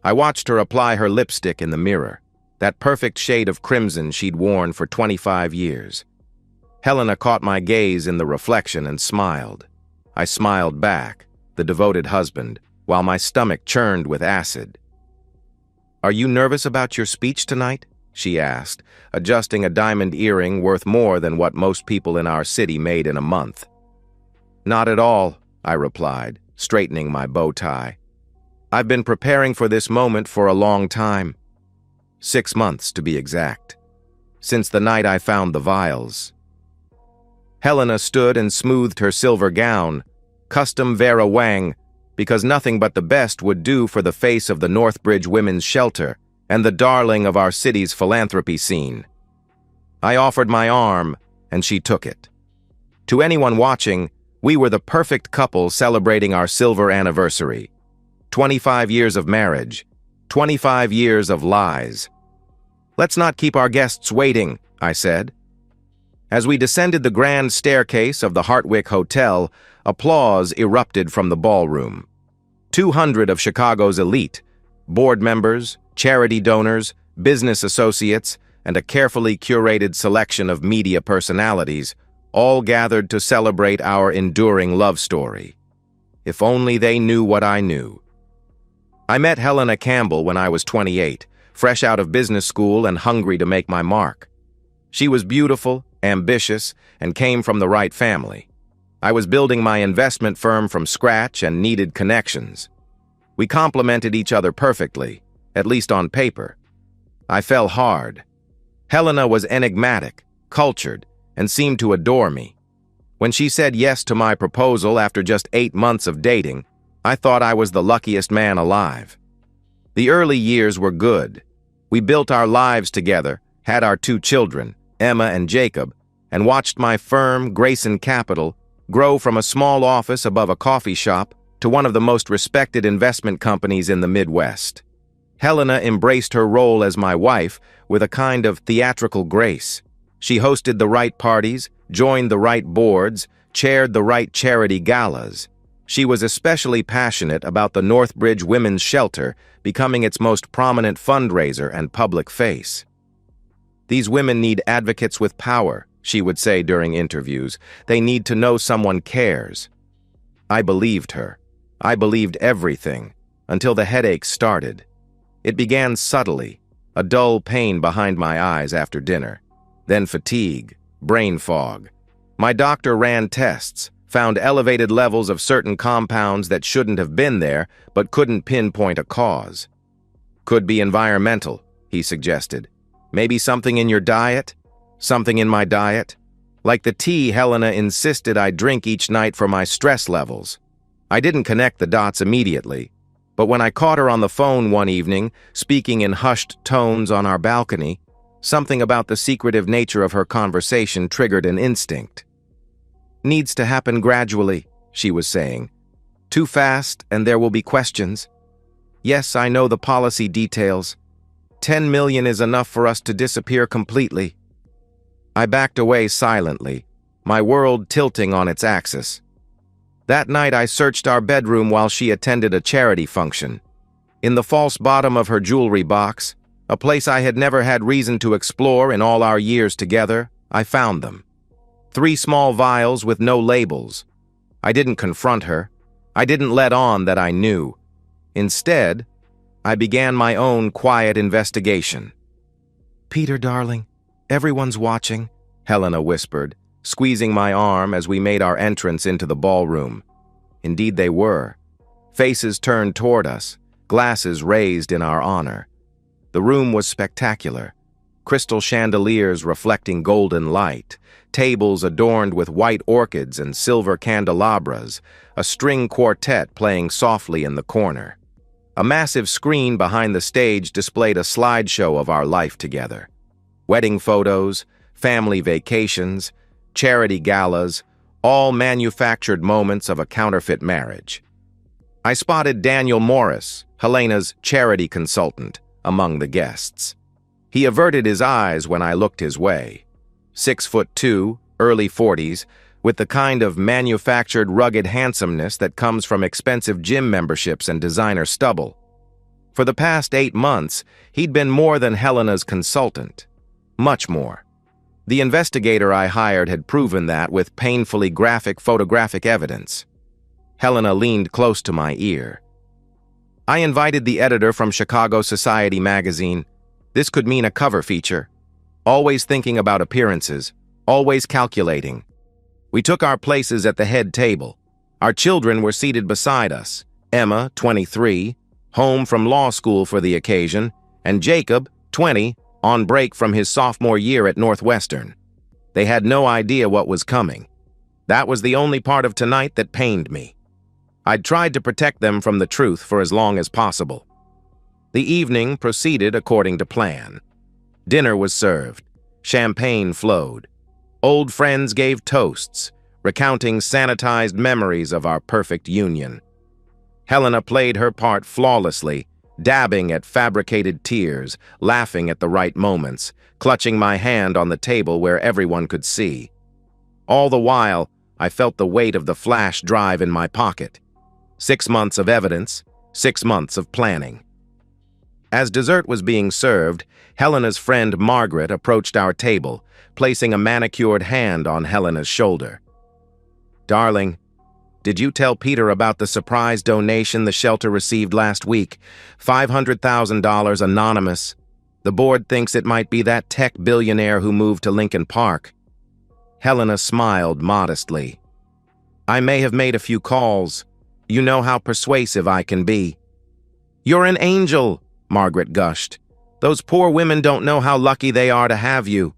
I watched her apply her lipstick in the mirror, that perfect shade of crimson she'd worn for 25 years. Helena caught my gaze in the reflection and smiled. I smiled back, the devoted husband, while my stomach churned with acid. "Are you nervous about your speech tonight?" she asked, adjusting a diamond earring worth more than what most people in our city made in a month. "Not at all," I replied, straightening my bow tie. "I've been preparing for this moment for a long time. 6 months, to be exact. Since the night I found the vials." Helena stood and smoothed her silver gown, custom Vera Wang, because nothing but the best would do for the face of the Northbridge Women's Shelter and the darling of our city's philanthropy scene. I offered my arm, and she took it. To anyone watching, we were the perfect couple celebrating our silver anniversary. 25 years of marriage, 25 years of lies. "Let's not keep our guests waiting," I said. As we descended the grand staircase of the Hartwick Hotel, applause erupted from the ballroom. 200 of Chicago's elite, board members, charity donors, business associates, and a carefully curated selection of media personalities, all gathered to celebrate our enduring love story. If only they knew what I knew. I met Helena Campbell when I was 28, fresh out of business school and hungry to make my mark. She was beautiful, ambitious, and came from the right family. I was building my investment firm from scratch and needed connections. We complemented each other perfectly, at least on paper. I fell hard. Helena was enigmatic, cultured, and seemed to adore me. When she said yes to my proposal after just 8 months of dating, I thought I was the luckiest man alive. The early years were good. We built our lives together, had our 2 children, Emma and Jacob, and watched my firm, Grayson Capital, grow from a small office above a coffee shop to one of the most respected investment companies in the Midwest. Helena embraced her role as my wife with a kind of theatrical grace. She hosted the right parties, joined the right boards, chaired the right charity galas. She was especially passionate about the Northbridge Women's Shelter becoming its most prominent fundraiser and public face. "These women need advocates with power," she would say during interviews. "They need to know someone cares." I believed her. I believed everything, until the headaches started. It began subtly, a dull pain behind my eyes after dinner. Then fatigue, brain fog. My doctor ran tests, found elevated levels of certain compounds that shouldn't have been there, but couldn't pinpoint a cause. "Could be environmental," he suggested. "Maybe something in your diet? Something in my diet? Like the tea Helena insisted I drink each night for my stress levels." I didn't connect the dots immediately, but when I caught her on the phone one evening, speaking in hushed tones on our balcony, something about the secretive nature of her conversation triggered an instinct. "Needs to happen gradually," she was saying. "Too fast, and there will be questions. Yes, I know the policy details. 10 million is enough for us to disappear completely." I backed away silently, my world tilting on its axis. That night I searched our bedroom while she attended a charity function. In the false bottom of her jewelry box, a place I had never had reason to explore in all our years together, I found them. 3 small vials with no labels. I didn't confront her. I didn't let on that I knew. Instead, I began my own quiet investigation. "Peter, darling, everyone's watching," Helena whispered, squeezing my arm as we made our entrance into the ballroom. Indeed they were. Faces turned toward us, glasses raised in our honor. The room was spectacular. Crystal chandeliers reflecting golden light, tables adorned with white orchids and silver candelabras, a string quartet playing softly in the corner. A massive screen behind the stage displayed a slideshow of our life together. Wedding photos, family vacations, charity galas, all manufactured moments of a counterfeit marriage. I spotted Daniel Morris, Helena's charity consultant, among the guests. He averted his eyes when I looked his way. 6'2", early 40s, with the kind of manufactured rugged handsomeness that comes from expensive gym memberships and designer stubble. For the past 8 months, he'd been more than Helena's consultant. Much more. The investigator I hired had proven that with painfully graphic photographic evidence. Helena leaned close to my ear. I invited the editor from Chicago Society magazine. This could mean a cover feature. Always thinking about appearances, always calculating. We took our places at the head table. Our children were seated beside us. Emma, 23, home from law school for the occasion, and Jacob, 20, on break from his sophomore year at Northwestern. They had no idea what was coming. That was the only part of tonight that pained me. I'd tried to protect them from the truth for as long as possible. The evening proceeded according to plan. Dinner was served. Champagne flowed. Old friends gave toasts, recounting sanitized memories of our perfect union. Helena played her part flawlessly, dabbing at fabricated tears, laughing at the right moments, clutching my hand on the table where everyone could see. All the while, I felt the weight of the flash drive in my pocket. 6 months of evidence, 6 months of planning. As dessert was being served, Helena's friend Margaret approached our table, placing a manicured hand on Helena's shoulder. "Darling, did you tell Peter about the surprise donation the shelter received last week? $500,000 anonymous. The board thinks it might be that tech billionaire who moved to Lincoln Park." Helena smiled modestly. "I may have made a few calls. You know how persuasive I can be." "You're an angel," Margaret gushed. "Those poor women don't know how lucky they are to have you."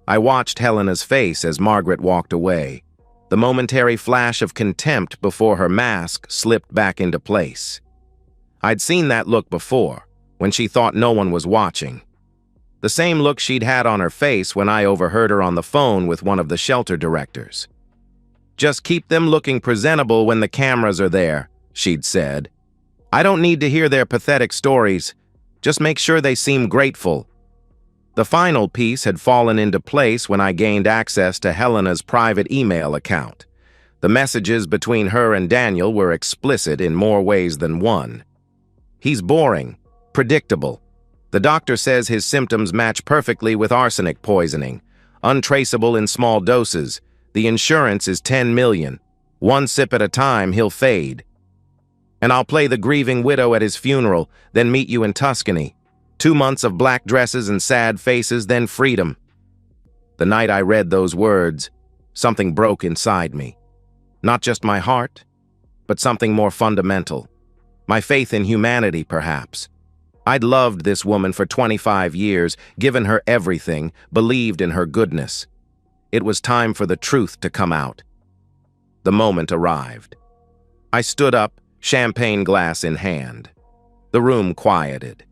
I watched Helena's face as Margaret walked away. The momentary flash of contempt before her mask slipped back into place. I'd seen that look before, when she thought no one was watching. The same look she'd had on her face when I overheard her on the phone with one of the shelter directors. "Just keep them looking presentable when the cameras are there," she'd said. "I don't need to hear their pathetic stories. Just make sure they seem grateful." The final piece had fallen into place when I gained access to Helena's private email account. The messages between her and Daniel were explicit in more ways than one. "He's boring, predictable. The doctor says his symptoms match perfectly with arsenic poisoning, untraceable in small doses. The insurance is $10 million. One sip at a time, he'll fade. And I'll play the grieving widow at his funeral, then meet you in Tuscany. 2 months of black dresses and sad faces, then freedom." The night I read those words, something broke inside me. Not just my heart, but something more fundamental. My faith in humanity, perhaps. I'd loved this woman for 25 years, given her everything, believed in her goodness. It was time for the truth to come out. The moment arrived. I stood up, champagne glass in hand. The room quieted.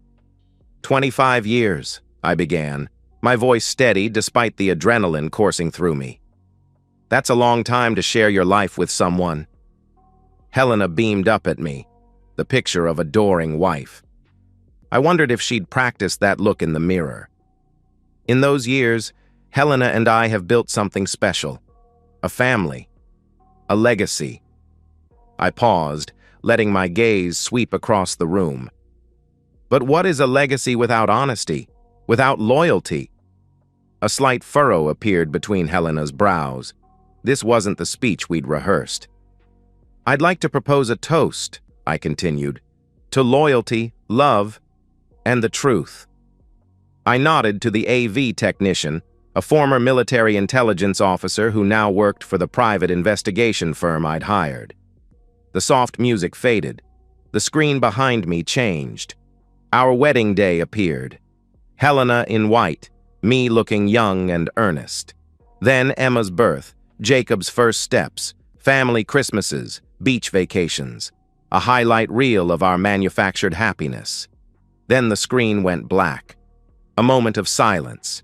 25 years, I began, my voice steady despite the adrenaline coursing through me. "That's a long time to share your life with someone." Helena beamed up at me, the picture of adoring wife. I wondered if she'd practiced that look in the mirror. In those years, Helena and I have built something special. A family. A legacy. I paused, letting my gaze sweep across the room. But what is a legacy without honesty, without loyalty? A slight furrow appeared between Helena's brows. This wasn't the speech we'd rehearsed. "I'd like to propose a toast," I continued, "to loyalty, love, and the truth." I nodded to the AV technician, a former military intelligence officer who now worked for the private investigation firm I'd hired. The soft music faded. The screen behind me changed. Our wedding day appeared. Helena in white, me looking young and earnest. Then Emma's birth, Jacob's first steps, family Christmases, beach vacations, a highlight reel of our manufactured happiness. Then the screen went black. A moment of silence.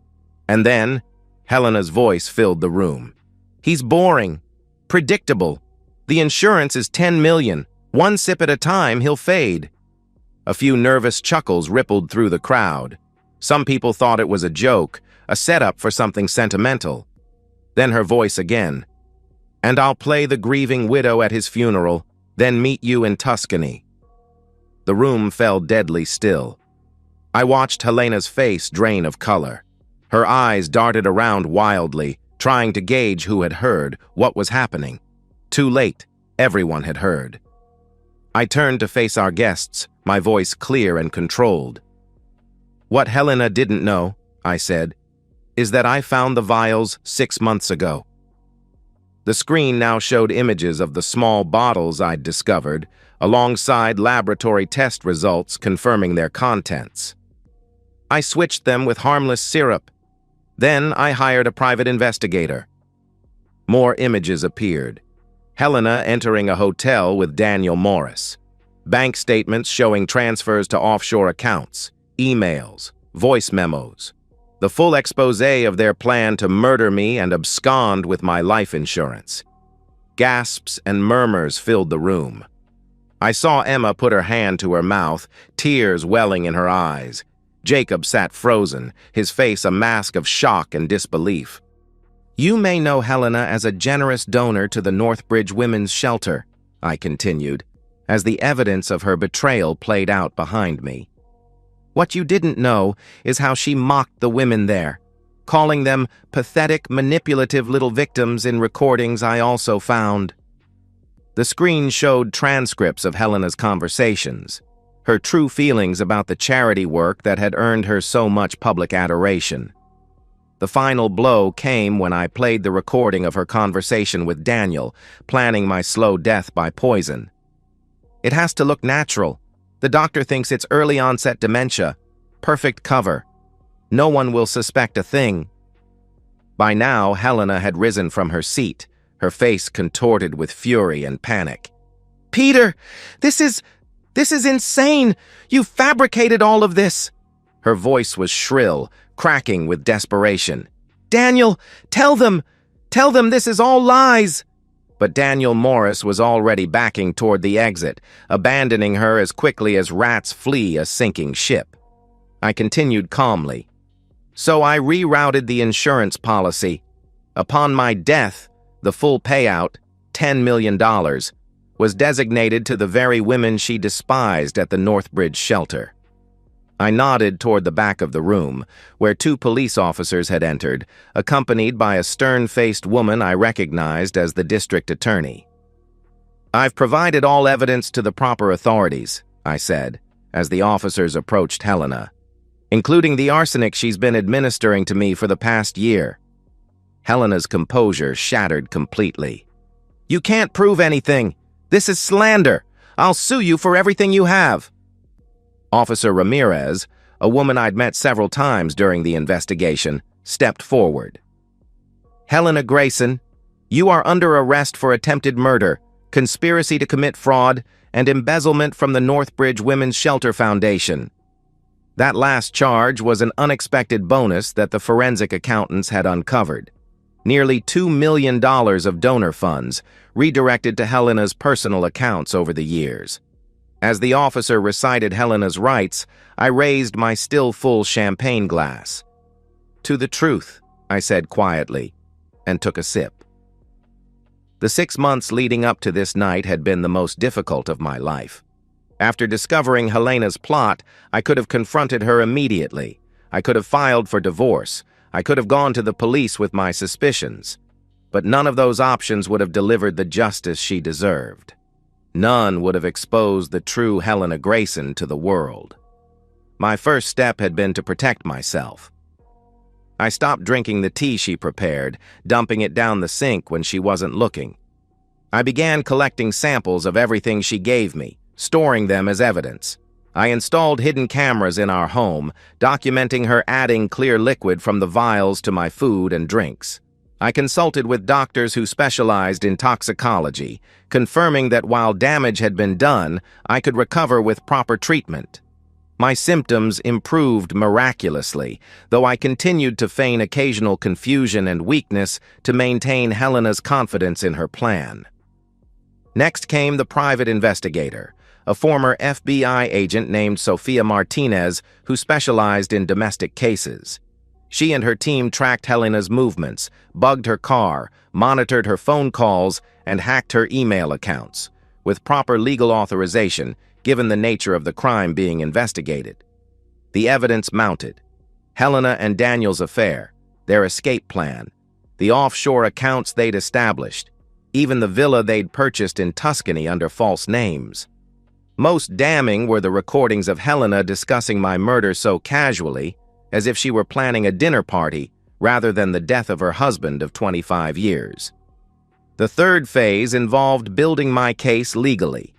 And then, Helena's voice filled the room. "He's boring, predictable. The insurance is $10 million. One sip at a time, he'll fade." A few nervous chuckles rippled through the crowd. Some people thought it was a joke, a setup for something sentimental. Then her voice again. "And I'll play the grieving widow at his funeral, then meet you in Tuscany." The room fell deadly still. I watched Helena's face drain of color. Her eyes darted around wildly, trying to gauge who had heard what was happening. Too late, everyone had heard. I turned to face our guests, my voice clear and controlled. "What Helena didn't know," I said, "is that I found the vials 6 months ago." The screen now showed images of the small bottles I'd discovered, alongside laboratory test results confirming their contents. I switched them with harmless syrup. Then I hired a private investigator. More images appeared. Helena entering a hotel with Daniel Morris. Bank statements showing transfers to offshore accounts, emails, voice memos. The full exposé of their plan to murder me and abscond with my life insurance. Gasps and murmurs filled the room. I saw Emma put her hand to her mouth, tears welling in her eyes. Jacob sat frozen, his face a mask of shock and disbelief. "You may know Helena as a generous donor to the Northbridge Women's Shelter," I continued, as the evidence of her betrayal played out behind me. "What you didn't know is how she mocked the women there, calling them pathetic, manipulative little victims in recordings I also found." The screen showed transcripts of Helena's conversations, her true feelings about the charity work that had earned her so much public adoration. The final blow came when I played the recording of her conversation with Daniel, planning my slow death by poison. "It has to look natural. The doctor thinks it's early-onset dementia. Perfect cover. No one will suspect a thing." By now, Helena had risen from her seat, her face contorted with fury and panic. "Peter, this is insane! You fabricated all of this!" Her voice was shrill, cracking with desperation. "Daniel, tell them this is all lies!" But Daniel Morris was already backing toward the exit, abandoning her as quickly as rats flee a sinking ship. I continued calmly. "So I rerouted the insurance policy. Upon my death, the full payout, $10 million, was designated to the very women she despised at the Northbridge shelter." I nodded toward the back of the room, where 2 police officers had entered, accompanied by a stern-faced woman I recognized as the district attorney. "I've provided all evidence to the proper authorities," I said, as the officers approached Helena, "including the arsenic she's been administering to me for the past year." Helena's composure shattered completely. "You can't prove anything. This is slander. I'll sue you for everything you have." Officer Ramirez, a woman I'd met several times during the investigation, stepped forward. "Helena Grayson, you are under arrest for attempted murder, conspiracy to commit fraud, and embezzlement from the Northbridge Women's Shelter Foundation." That last charge was an unexpected bonus that the forensic accountants had uncovered. Nearly $2 million of donor funds redirected to Helena's personal accounts over the years. As the officer recited Helena's rights, I raised my still full champagne glass. "To the truth," I said quietly, and took a sip. The 6 months leading up to this night had been the most difficult of my life. After discovering Helena's plot, I could have confronted her immediately. I could have filed for divorce. I could have gone to the police with my suspicions. But none of those options would have delivered the justice she deserved. None would have exposed the true Helena Grayson to the world. My first step had been to protect myself. I stopped drinking the tea she prepared, dumping it down the sink when she wasn't looking. I began collecting samples of everything she gave me, storing them as evidence. I installed hidden cameras in our home, documenting her adding clear liquid from the vials to my food and drinks. I consulted with doctors who specialized in toxicology, confirming that while damage had been done, I could recover with proper treatment. My symptoms improved miraculously, though I continued to feign occasional confusion and weakness to maintain Helena's confidence in her plan. Next came the private investigator, a former FBI agent named Sofia Martinez who specialized in domestic cases. She and her team tracked Helena's movements, bugged her car, monitored her phone calls, and hacked her email accounts. With proper legal authorization, given the nature of the crime being investigated. The evidence mounted: Helena and Daniel's affair, their escape plan, the offshore accounts they'd established, even the villa they'd purchased in Tuscany under false names. Most damning were the recordings of Helena discussing my murder so casually, as if she were planning a dinner party rather than the death of her husband of 25 years. The third phase involved building my case legally.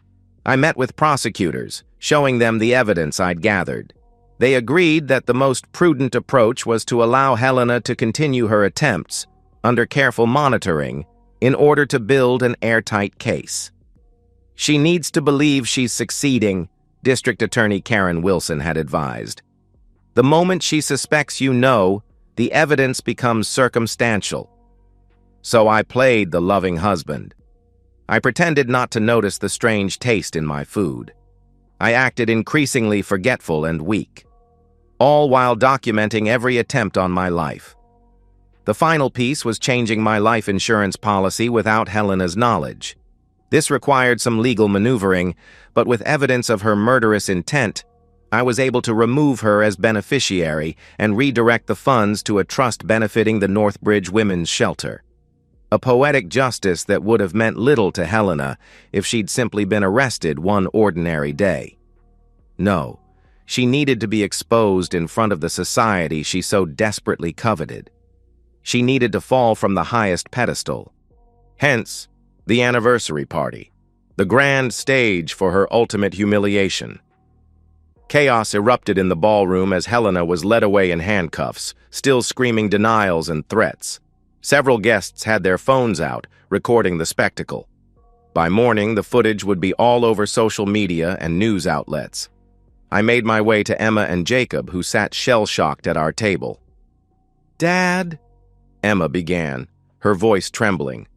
I met with prosecutors, showing them the evidence I'd gathered. They agreed that the most prudent approach was to allow Helena to continue her attempts, under careful monitoring, in order to build an airtight case. "She needs to believe she's succeeding," District Attorney Karen Wilson had advised. "The moment she suspects you know, the evidence becomes circumstantial." So I played the loving husband. I pretended not to notice the strange taste in my food. I acted increasingly forgetful and weak, all while documenting every attempt on my life. The final piece was changing my life insurance policy without Helena's knowledge. This required some legal maneuvering, but with evidence of her murderous intent, I was able to remove her as beneficiary and redirect the funds to a trust benefiting the Northbridge Women's Shelter. A poetic justice that would have meant little to Helena if she'd simply been arrested one ordinary day. No, she needed to be exposed in front of the society she so desperately coveted. She needed to fall from the highest pedestal. Hence, the anniversary party, the grand stage for her ultimate humiliation. Chaos erupted in the ballroom as Helena was led away in handcuffs, still screaming denials and threats. Several guests had their phones out, recording the spectacle. By morning, the footage would be all over social media and news outlets. I made my way to Emma and Jacob, who sat shell-shocked at our table. "Dad," Emma began, her voice trembling.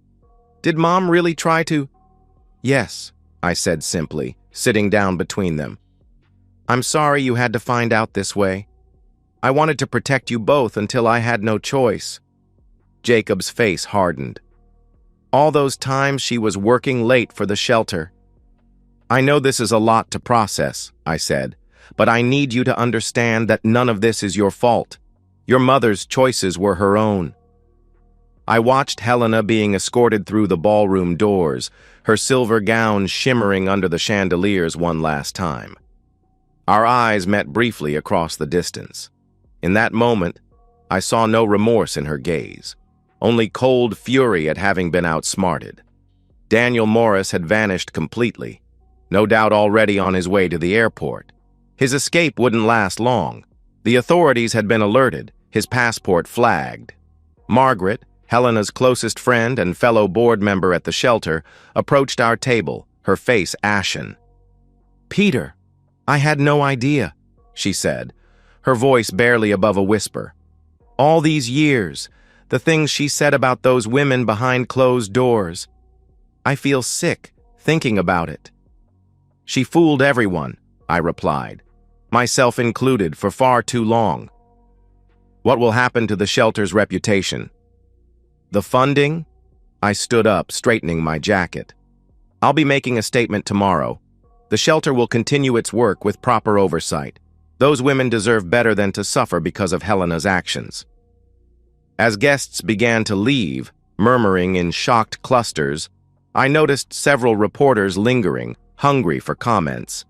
"Did Mom really try to—" "Yes," I said simply, sitting down between them. "I'm sorry you had to find out this way. I wanted to protect you both until I had no choice." Jacob's face hardened. "All those times she was working late for the shelter." "I know this is a lot to process," I said, "but I need you to understand that none of this is your fault. Your mother's choices were her own." I watched Helena being escorted through the ballroom doors, her silver gown shimmering under the chandeliers one last time. Our eyes met briefly across the distance. In that moment, I saw no remorse in her gaze, only cold fury at having been outsmarted. Daniel Morris had vanished completely, no doubt already on his way to the airport. His escape wouldn't last long. The authorities had been alerted, his passport flagged. Margaret, Helena's closest friend and fellow board member at the shelter, approached our table, her face ashen. "Peter, I had no idea," she said, her voice barely above a whisper. "All these years, the things she said about those women behind closed doors. I feel sick thinking about it." "She fooled everyone," I replied, myself included, for far too long. "What will happen to the shelter's reputation?" "The funding?" I stood up, straightening my jacket. "I'll be making a statement tomorrow. The shelter will continue its work with proper oversight. Those women deserve better than to suffer because of Helena's actions." As guests began to leave, murmuring in shocked clusters, I noticed several reporters lingering, hungry for comments.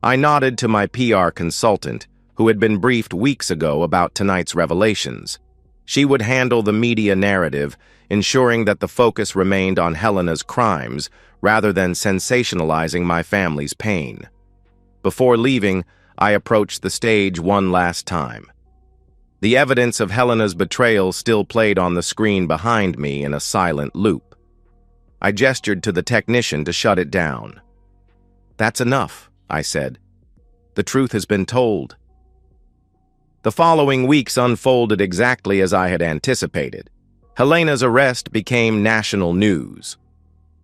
I nodded to my PR consultant, who had been briefed weeks ago about tonight's revelations. She would handle the media narrative, ensuring that the focus remained on Helena's crimes rather than sensationalizing my family's pain. Before leaving, I approached the stage one last time. The evidence of Helena's betrayal still played on the screen behind me in a silent loop. I gestured to the technician to shut it down. "That's enough," I said. "The truth has been told." The following weeks unfolded exactly as I had anticipated. Helena's arrest became national news.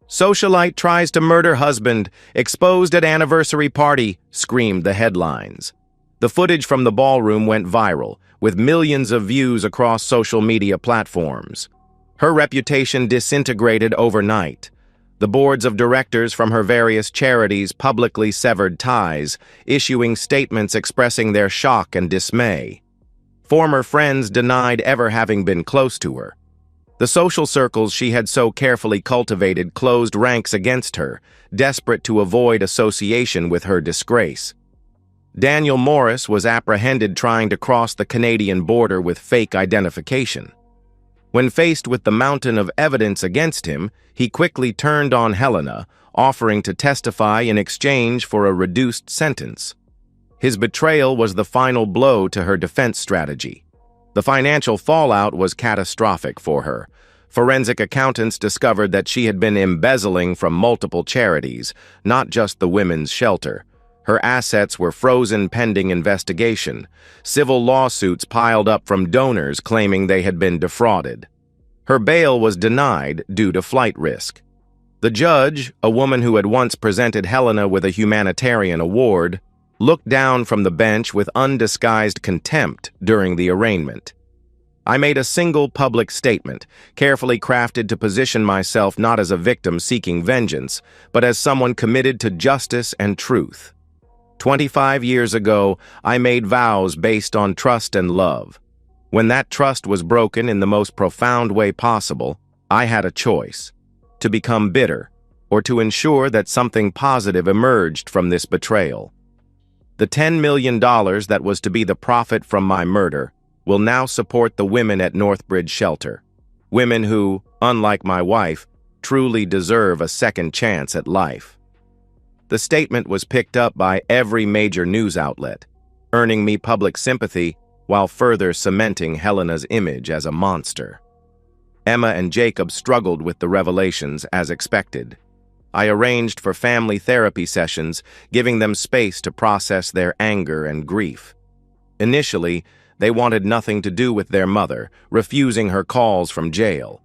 "Socialite tries to murder husband, exposed at anniversary party," screamed the headlines. The footage from the ballroom went viral, with millions of views across social media platforms. Her reputation disintegrated overnight. The boards of directors from her various charities publicly severed ties, issuing statements expressing their shock and dismay. Former friends denied ever having been close to her. The social circles she had so carefully cultivated closed ranks against her, desperate to avoid association with her disgrace. Daniel Morris was apprehended trying to cross the Canadian border with fake identification. When faced with the mountain of evidence against him, he quickly turned on Helena, offering to testify in exchange for a reduced sentence. His betrayal was the final blow to her defense strategy. The financial fallout was catastrophic for her. Forensic accountants discovered that she had been embezzling from multiple charities, not just the women's shelter. Her assets were frozen pending investigation. Civil lawsuits piled up from donors claiming they had been defrauded. Her bail was denied due to flight risk. The judge, a woman who had once presented Helena with a humanitarian award, looked down from the bench with undisguised contempt during the arraignment. I made a single public statement, carefully crafted to position myself not as a victim seeking vengeance, but as someone committed to justice and truth. 25 years ago, I made vows based on trust and love. When that trust was broken in the most profound way possible, I had a choice: to become bitter, or to ensure that something positive emerged from this betrayal. The $10 million that was to be the profit from my murder will now support the women at Northbridge Shelter. Women who, unlike my wife, truly deserve a second chance at life. The statement was picked up by every major news outlet, earning me public sympathy while further cementing Helena's image as a monster. Emma and Jacob struggled with the revelations as expected. I arranged for family therapy sessions, giving them space to process their anger and grief. Initially, they wanted nothing to do with their mother, refusing her calls from jail.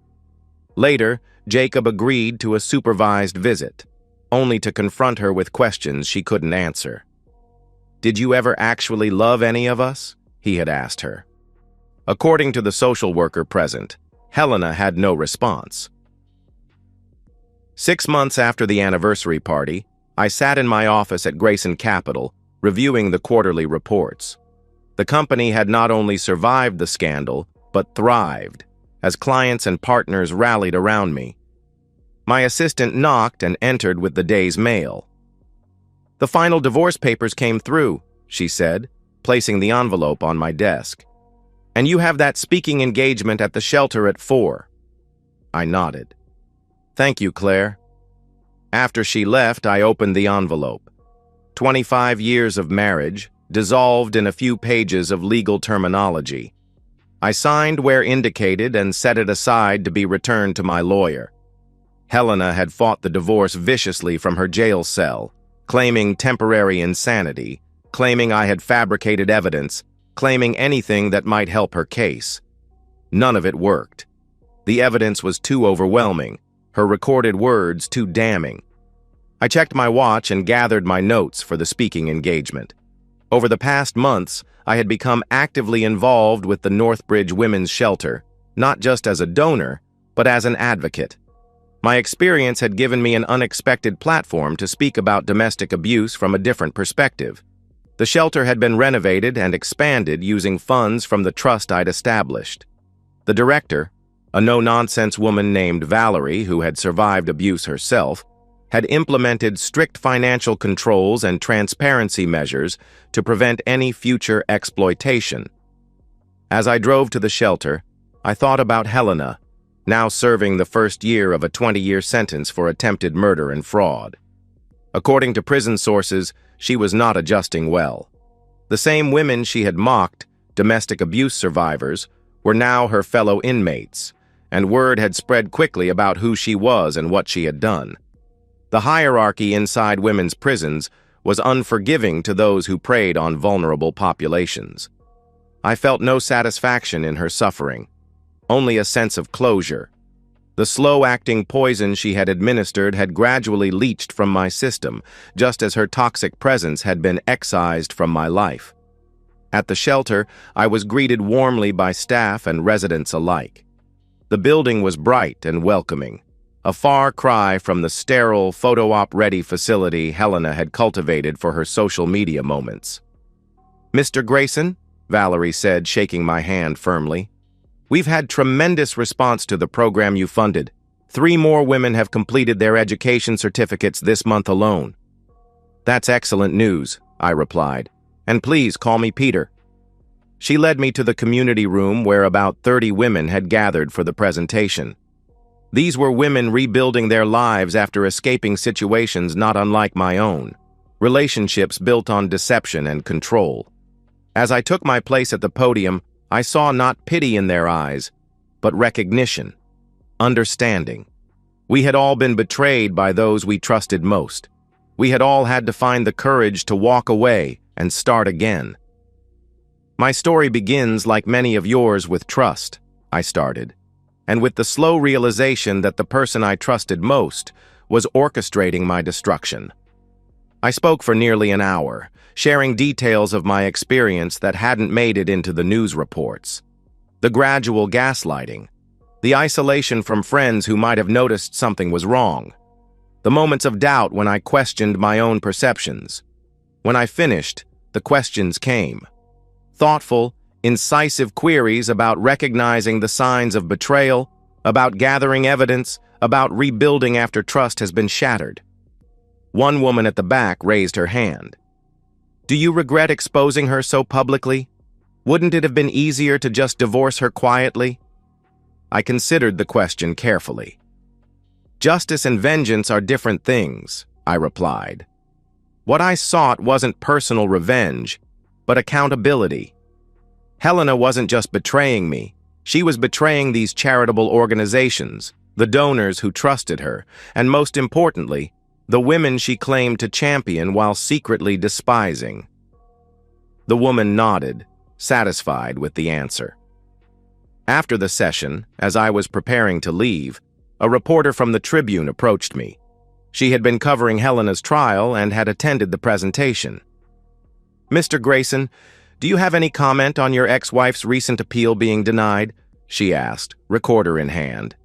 Later, Jacob agreed to a supervised visit, only to confront her with questions she couldn't answer. "Did you ever actually love any of us?" he had asked her. According to the social worker present, Helena had no response. 6 months after the anniversary party, I sat in my office at Grayson Capital, reviewing the quarterly reports. The company had not only survived the scandal, but thrived, as clients and partners rallied around me. My assistant knocked and entered with the day's mail. "The final divorce papers came through," she said, placing the envelope on my desk. "And you have that speaking engagement at the shelter at 4. I nodded. "Thank you, Claire." After she left, I opened the envelope. 25 years of marriage, dissolved in a few pages of legal terminology. I signed where indicated and set it aside to be returned to my lawyer. Helena had fought the divorce viciously from her jail cell, claiming temporary insanity, claiming I had fabricated evidence, claiming anything that might help her case. None of it worked. The evidence was too overwhelming, her recorded words too damning. I checked my watch and gathered my notes for the speaking engagement. Over the past months, I had become actively involved with the Northbridge Women's Shelter, not just as a donor, but as an advocate. My experience had given me an unexpected platform to speak about domestic abuse from a different perspective. The shelter had been renovated and expanded using funds from the trust I'd established. The director, a no-nonsense woman named Valerie who had survived abuse herself, had implemented strict financial controls and transparency measures to prevent any future exploitation. As I drove to the shelter, I thought about Helena, now serving the first year of a 20-year sentence for attempted murder and fraud. According to prison sources, she was not adjusting well. The same women she had mocked, domestic abuse survivors, were now her fellow inmates, and word had spread quickly about who she was and what she had done. The hierarchy inside women's prisons was unforgiving to those who preyed on vulnerable populations. I felt no satisfaction in her suffering, only a sense of closure. The slow-acting poison she had administered had gradually leached from my system, just as her toxic presence had been excised from my life. At the shelter, I was greeted warmly by staff and residents alike. The building was bright and welcoming, a far cry from the sterile, photo-op-ready facility Helena had cultivated for her social media moments. "Mr. Grayson," Valerie said, shaking my hand firmly, "we've had tremendous response to the program you funded. 3 more women have completed their education certificates this month alone." "That's excellent news," I replied, "and please call me Peter." She led me to the community room where about 30 women had gathered for the presentation. These were women rebuilding their lives after escaping situations not unlike my own, relationships built on deception and control. As I took my place at the podium, I saw not pity in their eyes, but recognition, understanding. We had all been betrayed by those we trusted most. We had all had to find the courage to walk away and start again. "My story begins, like many of yours, with trust," I started, and with the slow realization that the person I trusted most was orchestrating my destruction. I spoke for nearly an hour, sharing details of my experience that hadn't made it into the news reports. The gradual gaslighting, the isolation from friends who might have noticed something was wrong, the moments of doubt when I questioned my own perceptions. When I finished, the questions came. Thoughtful, incisive queries about recognizing the signs of betrayal, about gathering evidence, about rebuilding after trust has been shattered. One woman at the back raised her hand. "Do you regret exposing her so publicly? Wouldn't it have been easier to just divorce her quietly?" I considered the question carefully. "Justice and vengeance are different things," I replied. "What I sought wasn't personal revenge, but accountability. Helena wasn't just betraying me. She was betraying these charitable organizations, the donors who trusted her, and most importantly, the women she claimed to champion while secretly despising." The woman nodded, satisfied with the answer. After the session, as I was preparing to leave, a reporter from the Tribune approached me. She had been covering Helena's trial and had attended the presentation. "Mr. Grayson, do you have any comment on your ex-wife's recent appeal being denied?" she asked, recorder in hand.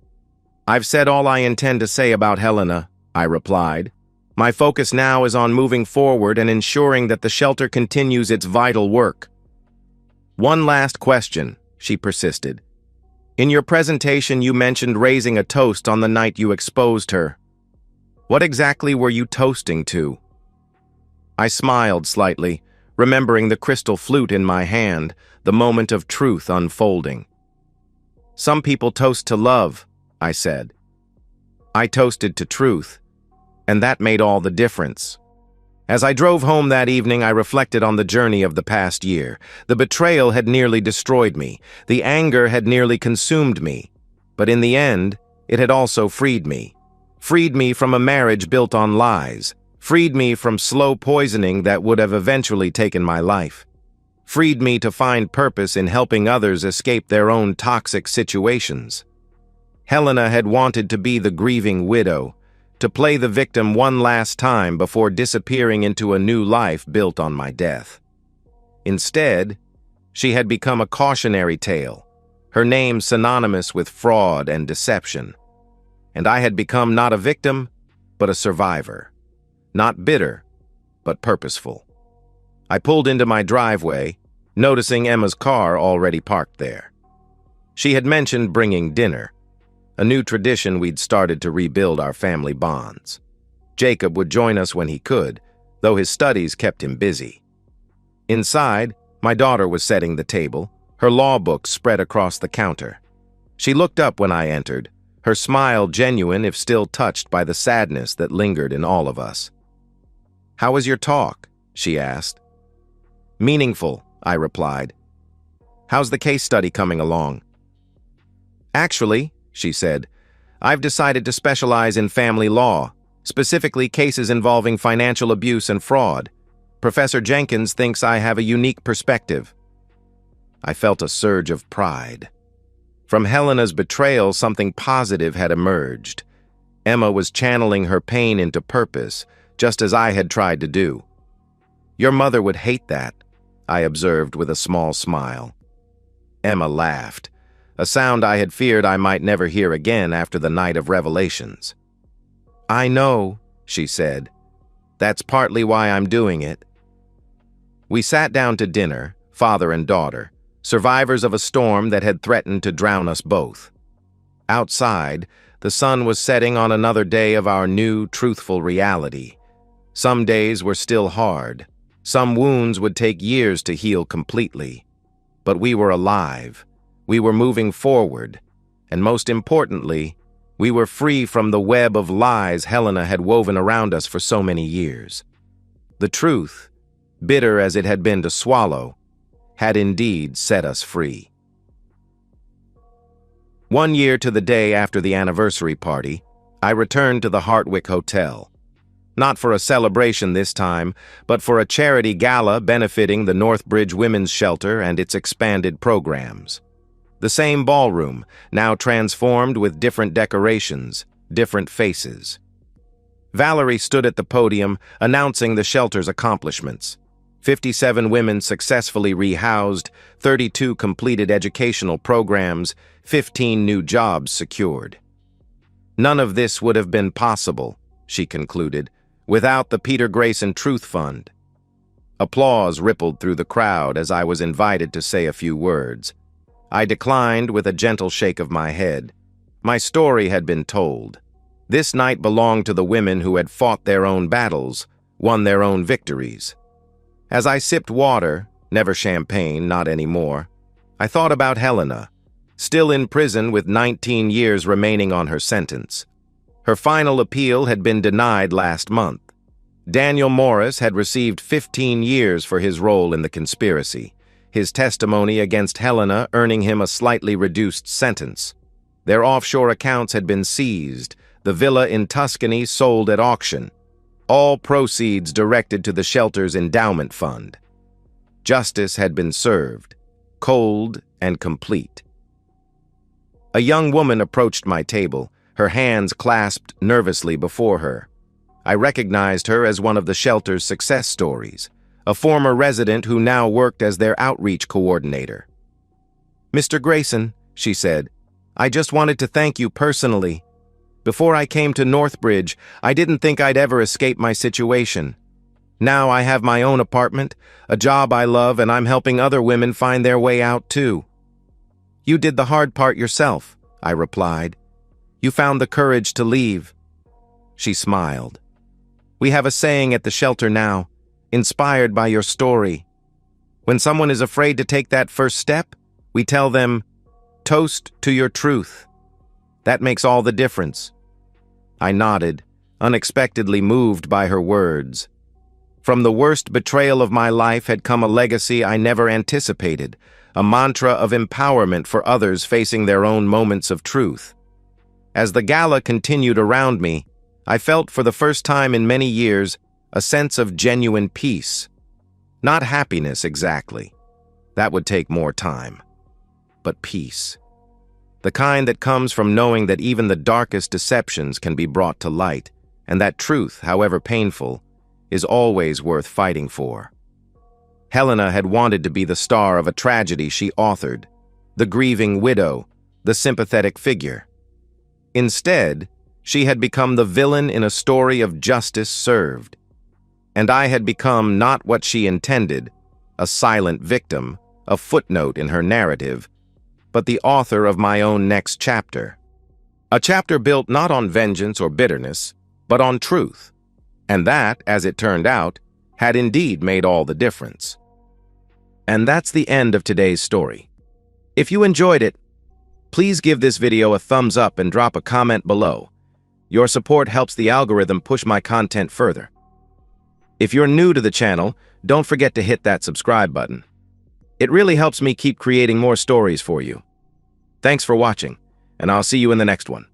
"I've said all I intend to say about Helena," I replied. "My focus now is on moving forward and ensuring that the shelter continues its vital work." "One last question," she persisted. "In your presentation you mentioned raising a toast on the night you exposed her. What exactly were you toasting to?" I smiled slightly, remembering the crystal flute in my hand, the moment of truth unfolding. "Some people toast to love," I said. I toasted to truth, and that made all the difference. As I drove home that evening, I reflected on the journey of the past year. The betrayal had nearly destroyed me. The anger had nearly consumed me. But in the end, it had also freed me. Freed me from a marriage built on lies. Freed me from slow poisoning that would have eventually taken my life. Freed me to find purpose in helping others escape their own toxic situations. Helena had wanted to be the grieving widow, to play the victim one last time before disappearing into a new life built on my death. Instead, she had become a cautionary tale, her name synonymous with fraud and deception. And I had become not a victim, but a survivor. Not bitter, but purposeful. I pulled into my driveway, noticing Emma's car already parked there. She had mentioned bringing dinner, a new tradition we'd started to rebuild our family bonds. Jacob would join us when he could, though his studies kept him busy. Inside, my daughter was setting the table, her law books spread across the counter. She looked up when I entered, her smile genuine if still touched by the sadness that lingered in all of us. "How was your talk?" she asked. "Meaningful," I replied. "How's the case study coming along?" "Actually," she said, "I've decided to specialize in family law, specifically cases involving financial abuse and fraud. Professor Jenkins thinks I have a unique perspective." I felt a surge of pride. From Helena's betrayal, something positive had emerged. Emma was channeling her pain into purpose, just as I had tried to do. "Your mother would hate that," I observed with a small smile. Emma laughed. a sound I had feared I might never hear again after the night of revelations. "I know," she said. "That's partly why I'm doing it." We sat down to dinner, father and daughter, survivors of a storm that had threatened to drown us both. Outside, the sun was setting on another day of our new, truthful reality. Some days were still hard. Some wounds would take years to heal completely. But we were alive. We were moving forward. And most importantly, we were free from the web of lies Helena had woven around us for so many years. The truth, bitter as it had been to swallow, had indeed set us free. 1 year to the day after the anniversary party, I returned to the Hartwick Hotel. Not for a celebration this time, but for a charity gala benefiting the Northbridge Women's Shelter and its expanded programs. The same ballroom, now transformed with different decorations, different faces. Valerie stood at the podium, announcing the shelter's accomplishments. 57 women successfully rehoused, 32 completed educational programs, 15 new jobs secured. None of this would have been possible, she concluded, without the Peter Grayson Truth Fund. Applause rippled through the crowd as I was invited to say a few words. I declined with a gentle shake of my head. My story had been told. This night belonged to the women who had fought their own battles, won their own victories. As I sipped water, never champagne, not anymore, I thought about Helena, still in prison with 19 years remaining on her sentence. Her final appeal had been denied last month. Daniel Morris had received 15 years for his role in the conspiracy, his testimony against Helena earning him a slightly reduced sentence. Their offshore accounts had been seized, the villa in Tuscany sold at auction, all proceeds directed to the shelter's endowment fund. Justice had been served, cold and complete. A young woman approached my table, her hands clasped nervously before her. I recognized her as one of the shelter's success stories, a former resident who now worked as their outreach coordinator. "Mr. Grayson," she said, "I just wanted to thank you personally. Before I came to Northbridge, I didn't think I'd ever escape my situation. Now I have my own apartment, a job I love, and I'm helping other women find their way out too." "You did the hard part yourself," I replied. "You found the courage to leave." She smiled. "We have a saying at the shelter now, inspired by your story. When someone is afraid to take that first step, we tell them, 'Toast to your truth.' That makes all the difference." I nodded, unexpectedly moved by her words. From the worst betrayal of my life had come a legacy I never anticipated, a mantra of empowerment for others facing their own moments of truth. As the gala continued around me, I felt for the first time in many years a sense of genuine peace. Not happiness exactly. That would take more time. But peace. The kind that comes from knowing that even the darkest deceptions can be brought to light, and that truth, however painful, is always worth fighting for. Helena had wanted to be the star of a tragedy she authored, the grieving widow, the sympathetic figure. Instead, she had become the villain in a story of justice served. And I had become not what she intended, a silent victim, a footnote in her narrative, but the author of my own next chapter. A chapter built not on vengeance or bitterness, but on truth. And that, as it turned out, had indeed made all the difference. And that's the end of today's story. If you enjoyed it, please give this video a thumbs up and drop a comment below. Your support helps the algorithm push my content further. If you're new to the channel, don't forget to hit that subscribe button. It really helps me keep creating more stories for you. Thanks for watching, and I'll see you in the next one.